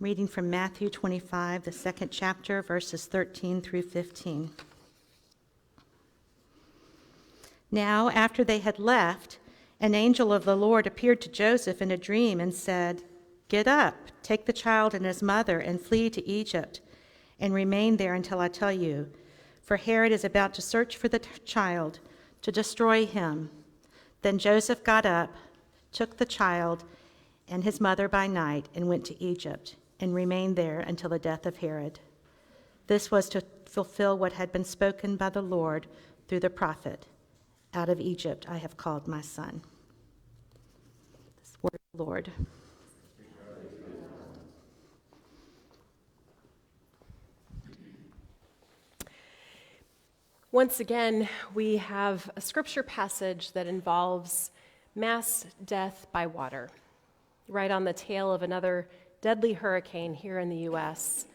reading from Matthew 25, the second chapter, verses 13 through 15. Now, after they had left, an angel of the Lord appeared to Joseph in a dream and said, "Get up, take the child and his mother, and flee to Egypt, and remain there until I tell you, for Herod is about to search for the child to destroy him." Then Joseph got up, took the child and his mother by night, and went to Egypt, and remained there until the death of Herod. This was to fulfill what had been spoken by the Lord through the prophet, "Out of Egypt I have called my son." This word of the Lord. Once again, we have a scripture passage that involves mass death by water, right on the tail of another deadly hurricane here in the U.S.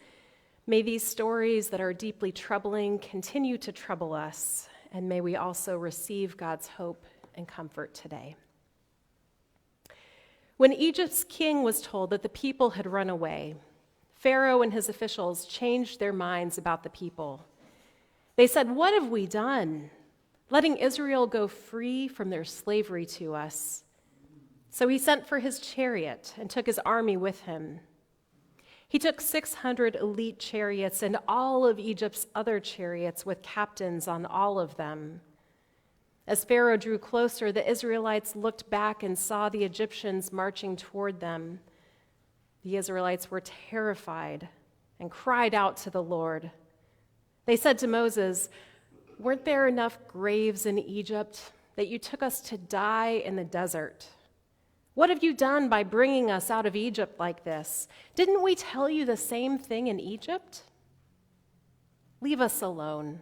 May these stories that are deeply troubling continue to trouble us, and may we also receive God's hope and comfort today. When Egypt's king was told that the people had run away, Pharaoh and his officials changed their minds about the people. They said, "What have we done, letting Israel go free from their slavery to us?" So he sent for his chariot and took his army with him. He took 600 elite chariots and all of Egypt's other chariots with captains on all of them. As Pharaoh drew closer, the Israelites looked back and saw the Egyptians marching toward them. The Israelites were terrified and cried out to the Lord. They said to Moses, "Weren't there enough graves in Egypt that you took us to die in the desert? What have you done by bringing us out of Egypt like this? Didn't we tell you the same thing in Egypt? Leave us alone.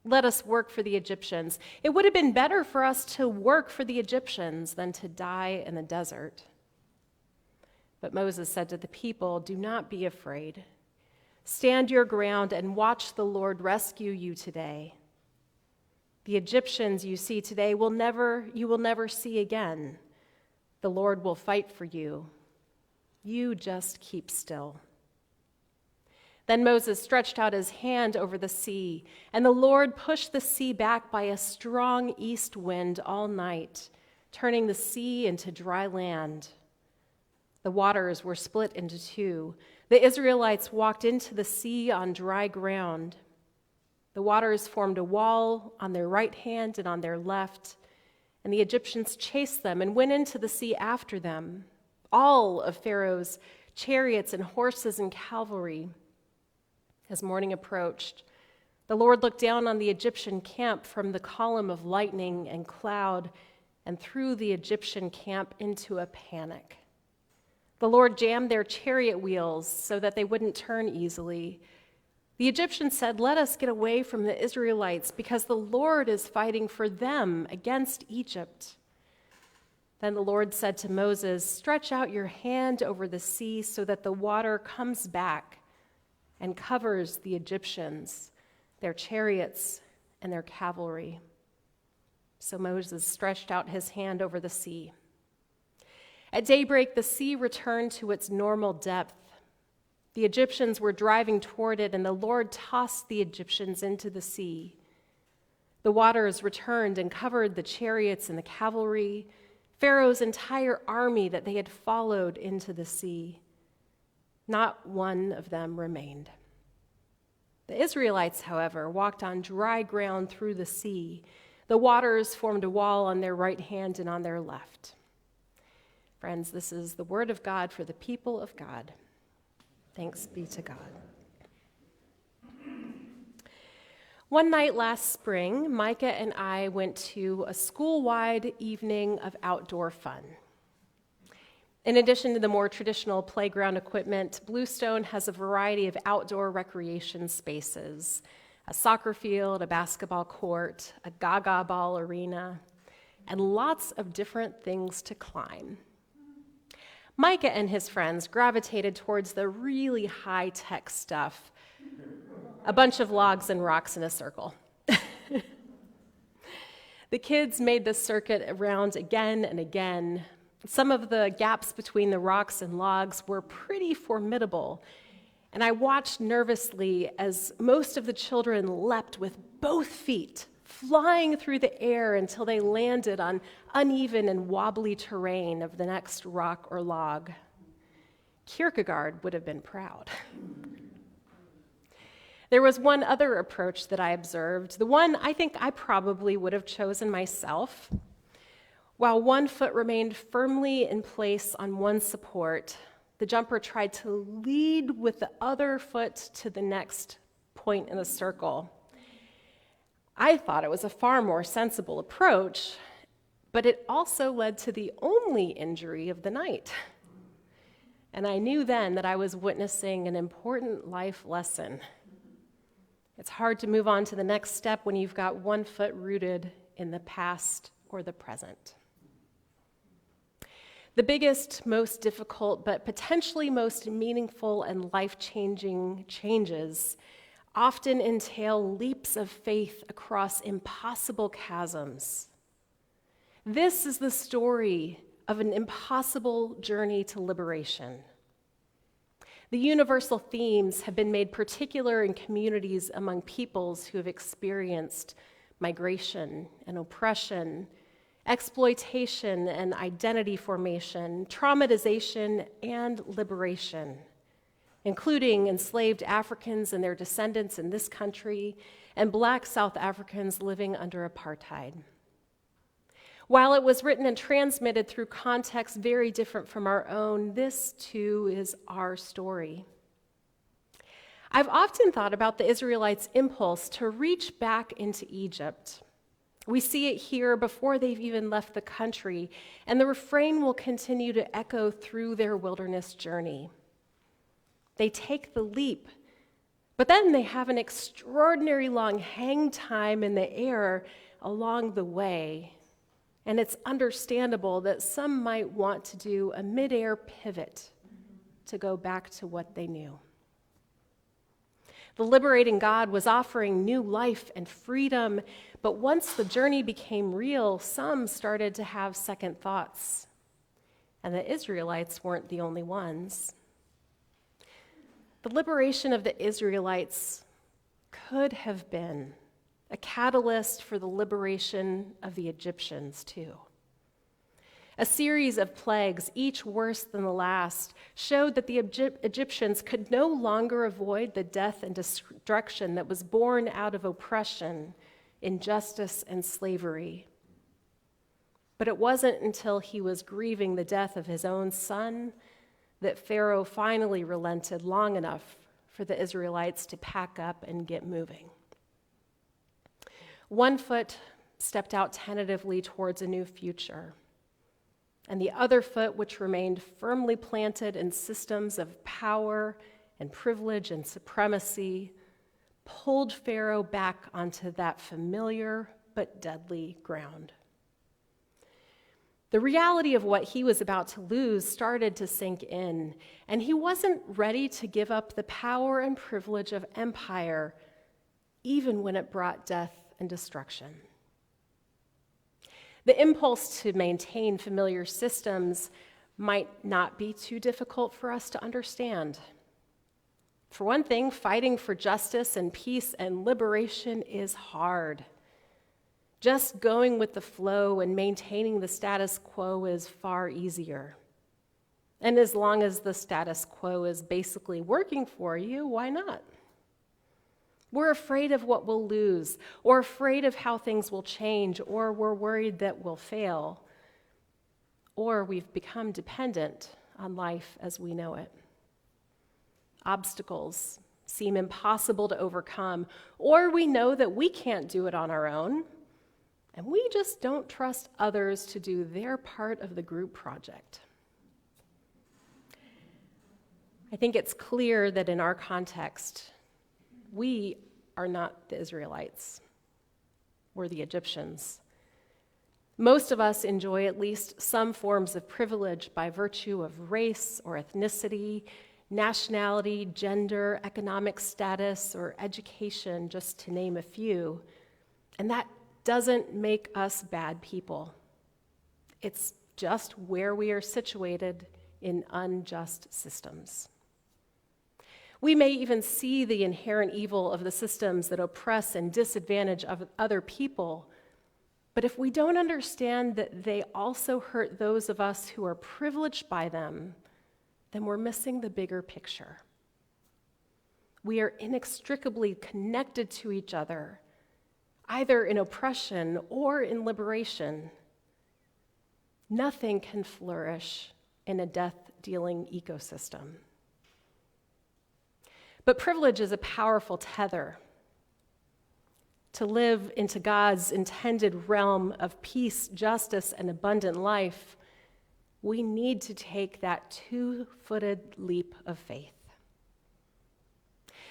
Let us work for the Egyptians. It would have been better for us to work for the Egyptians than to die in the desert." But Moses said to the people, "Do not be afraid. Stand your ground and watch the Lord rescue you today. The Egyptians you see today you will never see again. The Lord will fight for you. You just keep still." Then Moses stretched out his hand over the sea, and the Lord pushed the sea back by a strong east wind all night, turning the sea into dry land. The waters were split into two. The Israelites walked into the sea on dry ground. The waters formed a wall on their right hand and on their left, and the Egyptians chased them and went into the sea after them, all of Pharaoh's chariots and horses and cavalry. As morning approached, the Lord looked down on the Egyptian camp from the column of lightning and cloud and threw the Egyptian camp into a panic. The Lord jammed their chariot wheels so that they wouldn't turn easily. The Egyptians said, "Let us get away from the Israelites because the Lord is fighting for them against Egypt." Then the Lord said to Moses, "Stretch out your hand over the sea so that the water comes back and covers the Egyptians, their chariots, and their cavalry." So Moses stretched out his hand over the sea. At daybreak, the sea returned to its normal depth. The Egyptians were driving toward it, and the Lord tossed the Egyptians into the sea. The waters returned and covered the chariots and the cavalry, Pharaoh's entire army that they had followed into the sea. Not one of them remained. The Israelites, however, walked on dry ground through the sea. The waters formed a wall on their right hand and on their left. Friends, this is the word of God for the people of God. Thanks be to God. One night last spring, Micah and I went to a school-wide evening of outdoor fun. In addition to the more traditional playground equipment, Bluestone has a variety of outdoor recreation spaces: a soccer field, a basketball court, a gaga ball arena, and lots of different things to climb. Micah and his friends gravitated towards the really high-tech stuff, a bunch of logs and rocks in a circle. The kids made the circuit around again and again. Some of the gaps between the rocks and logs were pretty formidable, and I watched nervously as most of the children leapt with both feet, flying through the air until they landed on uneven and wobbly terrain of the next rock or log. Kierkegaard would have been proud. There was one other approach that I observed, the one I think I probably would have chosen myself. While one foot remained firmly in place on one support, the jumper tried to lead with the other foot to the next point in the circle. I thought it was a far more sensible approach, but it also led to the only injury of the night. And I knew then that I was witnessing an important life lesson. It's hard to move on to the next step when you've got one foot rooted in the past or the present. The biggest, most difficult, but potentially most meaningful and life-changing changes often entail leaps of faith across impossible chasms. This is the story of an impossible journey to liberation. The universal themes have been made particular in communities among peoples who have experienced migration and oppression, exploitation and identity formation, traumatization and liberation, including enslaved Africans and their descendants in this country, and Black South Africans living under apartheid. While it was written and transmitted through contexts very different from our own, this too is our story. I've often thought about the Israelites' impulse to reach back into Egypt. We see it here before they've even left the country, and the refrain will continue to echo through their wilderness journey. They take the leap, but then they have an extraordinary long hang time in the air along the way. And it's understandable that some might want to do a midair pivot to go back to what they knew. The liberating God was offering new life and freedom, but once the journey became real, some started to have second thoughts. And the Israelites weren't the only ones. The liberation of the Israelites could have been a catalyst for the liberation of the Egyptians, too. A series of plagues, each worse than the last, showed that the Egyptians could no longer avoid the death and destruction that was born out of oppression, injustice, and slavery. But it wasn't until he was grieving the death of his own son that Pharaoh finally relented long enough for the Israelites to pack up and get moving. One foot stepped out tentatively towards a new future, and the other foot, which remained firmly planted in systems of power and privilege and supremacy, pulled Pharaoh back onto that familiar but deadly ground. The reality of what he was about to lose started to sink in, and he wasn't ready to give up the power and privilege of empire, even when it brought death and destruction. The impulse to maintain familiar systems might not be too difficult for us to understand. For one thing, fighting for justice and peace and liberation is hard. Just going with the flow and maintaining the status quo is far easier. And as long as the status quo is basically working for you, why not? We're afraid of what we'll lose, or afraid of how things will change, or we're worried that we'll fail, or we've become dependent on life as we know it. Obstacles seem impossible to overcome, or we know that we can't do it on our own, and we just don't trust others to do their part of the group project. I think it's clear that in our context, we are not the Israelites. We're the Egyptians. Most of us enjoy at least some forms of privilege by virtue of race or ethnicity, nationality, gender, economic status, or education, just to name a few. And that doesn't make us bad people. It's just where we are situated in unjust systems. We may even see the inherent evil of the systems that oppress and disadvantage of other people, but if we don't understand that they also hurt those of us who are privileged by them, then we're missing the bigger picture. We are inextricably connected to each other, either in oppression or in liberation. Nothing can flourish in a death-dealing ecosystem. But privilege is a powerful tether. To live into God's intended realm of peace, justice, and abundant life, we need to take that two-footed leap of faith.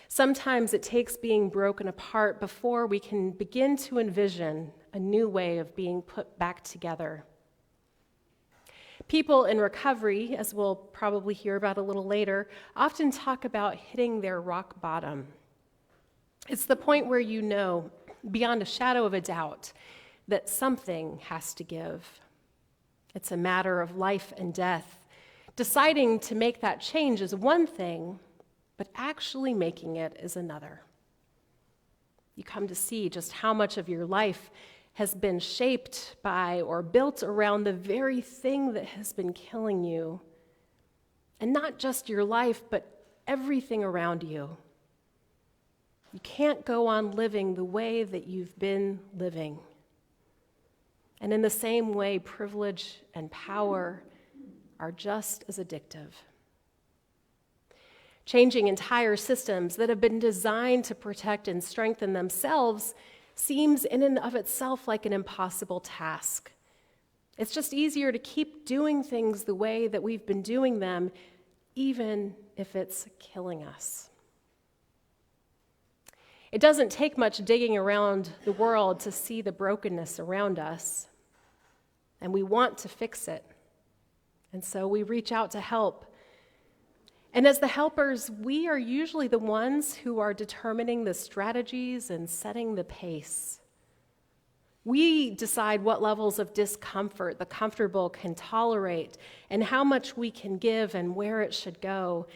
Sometimes it takes being broken apart before we can begin to envision a new way of being put back together. People in recovery, as we'll probably hear about a little later, often talk about hitting their rock bottom. It's the point where you know, beyond a shadow of a doubt, that something has to give. It's a matter of life and death. Deciding to make that change is one thing, but actually making it is another. You come to see just how much of your life has been shaped by or built around the very thing that has been killing you. And not just your life, but everything around you. You can't go on living the way that you've been living. And in the same way, privilege and power are just as addictive. Changing entire systems that have been designed to protect and strengthen themselves seems in and of itself like an impossible task. It's just easier to keep doing things the way that we've been doing them, even if it's killing us. It doesn't take much digging around the world to see the brokenness around us, and we want to fix it. And so we reach out to help. And as the helpers, we are usually the ones who are determining the strategies and setting the pace. We decide what levels of discomfort the comfortable can tolerate and how much we can give and where it should go.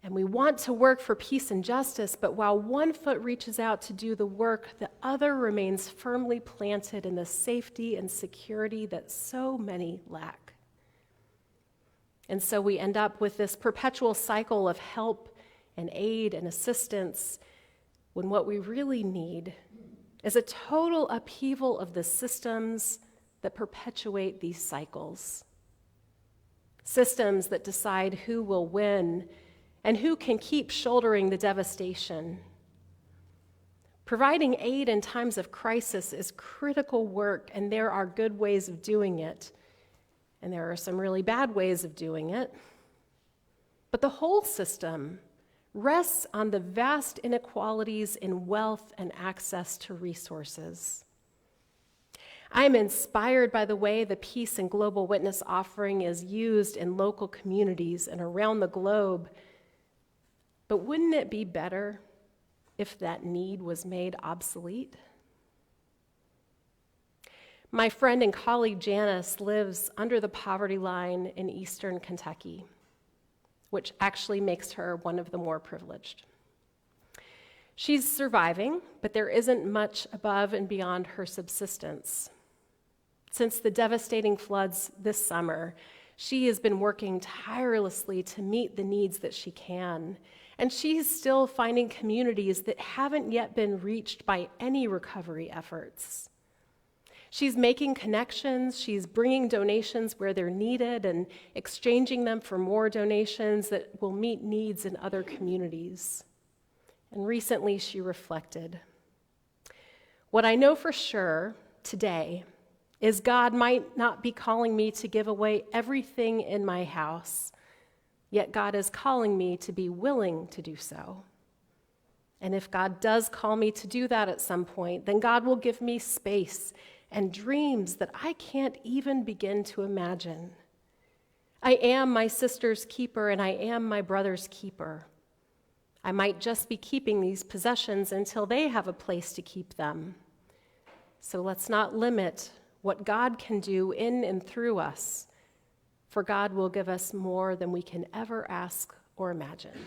And we want to work for peace and justice, but while one foot reaches out to do the work, the other remains firmly planted in the safety and security that so many lack. And so we end up with this perpetual cycle of help and aid and assistance when what we really need is a total upheaval of the systems that perpetuate these cycles. Systems that decide who will win and who can keep shouldering the devastation. Providing aid in times of crisis is critical work, and there are good ways of doing it. And there are some really bad ways of doing it. But the whole system rests on the vast inequalities in wealth and access to resources. I'm inspired by the way the Peace and Global Witness offering is used in local communities and around the globe. But wouldn't it be better if that need was made obsolete? My friend and colleague Janice lives under the poverty line in eastern Kentucky, which actually makes her one of the more privileged. She's surviving, but there isn't much above and beyond her subsistence. Since the devastating floods this summer, she has been working tirelessly to meet the needs that she can, and she's still finding communities that haven't yet been reached by any recovery efforts. She's making connections, she's bringing donations where they're needed and exchanging them for more donations that will meet needs in other communities. And recently she reflected, "What I know for sure today is God might not be calling me to give away everything in my house, yet God is calling me to be willing to do so. And if God does call me to do that at some point, then God will give me space and dreams that I can't even begin to imagine. I am my sister's keeper, and I am my brother's keeper. I might just be keeping these possessions until they have a place to keep them. So let's not limit what God can do in and through us for God will give us more than we can ever ask or imagine.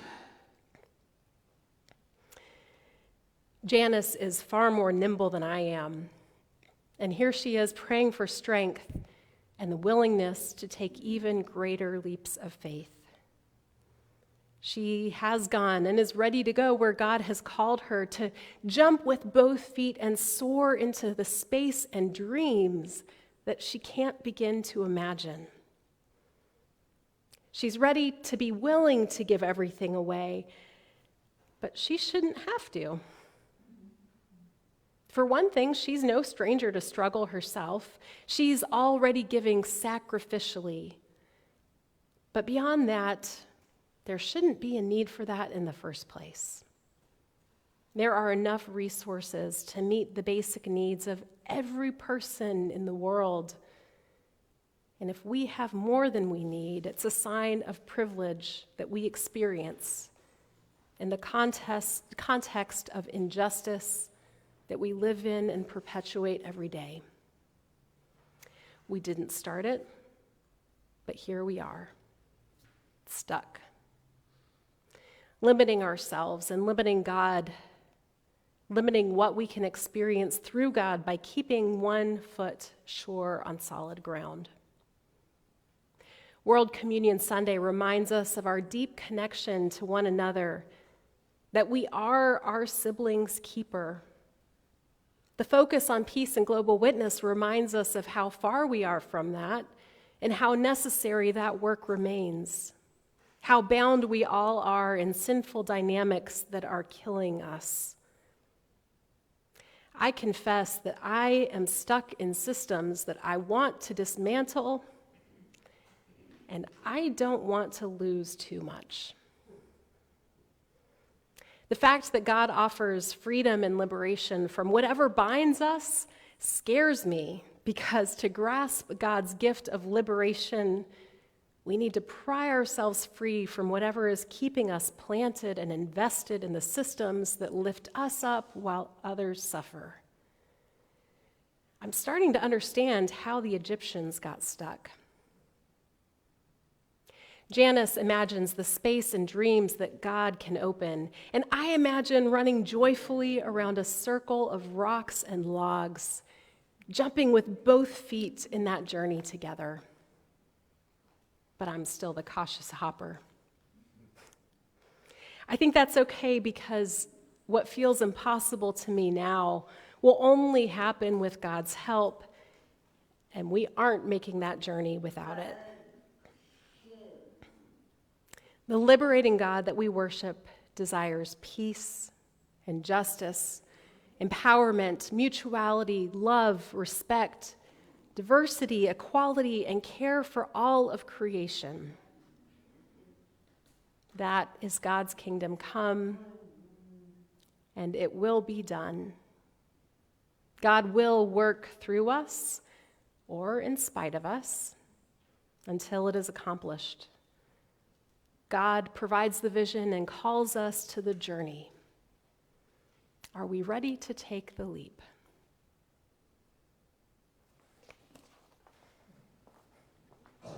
Janice is far more nimble than I am, and here she is praying for strength and the willingness to take even greater leaps of faith. She has gone and is ready to go where God has called her, to jump with both feet and soar into the space and dreams that she can't begin to imagine. She's ready to be willing to give everything away, but she shouldn't have to. For one thing, she's no stranger to struggle herself. She's already giving sacrificially. But beyond that, there shouldn't be a need for that in the first place. There are enough resources to meet the basic needs of every person in the world. And if we have more than we need, it's a sign of privilege that we experience in the context of injustice that we live in and perpetuate every day. We didn't start it, but here we are, stuck. Limiting ourselves and limiting God, limiting what we can experience through God by keeping one foot sure on solid ground. World Communion Sunday reminds us of our deep connection to one another, that we are our siblings' keeper. The focus on peace and global witness reminds us of how far we are from that and how necessary that work remains, how bound we all are in sinful dynamics that are killing us. I confess that I am stuck in systems that I want to dismantle, and I don't want to lose too much. The fact that God offers freedom and liberation from whatever binds us scares me, because to grasp God's gift of liberation, we need to pry ourselves free from whatever is keeping us planted and invested in the systems that lift us up while others suffer. I'm starting to understand how the Egyptians got stuck. Janice imagines the space and dreams that God can open, and I imagine running joyfully around a circle of rocks and logs, jumping with both feet in that journey together. But I'm still the cautious hopper. I think that's okay, because what feels impossible to me now will only happen with God's help, and we aren't making that journey without it. The liberating God that we worship desires peace and justice, empowerment, mutuality, love, respect, diversity, equality, and care for all of creation. That is God's kingdom come, and it will be done. God will work through us, or in spite of us, until it is accomplished. God provides the vision and calls us to the journey. Are we ready to take the leap?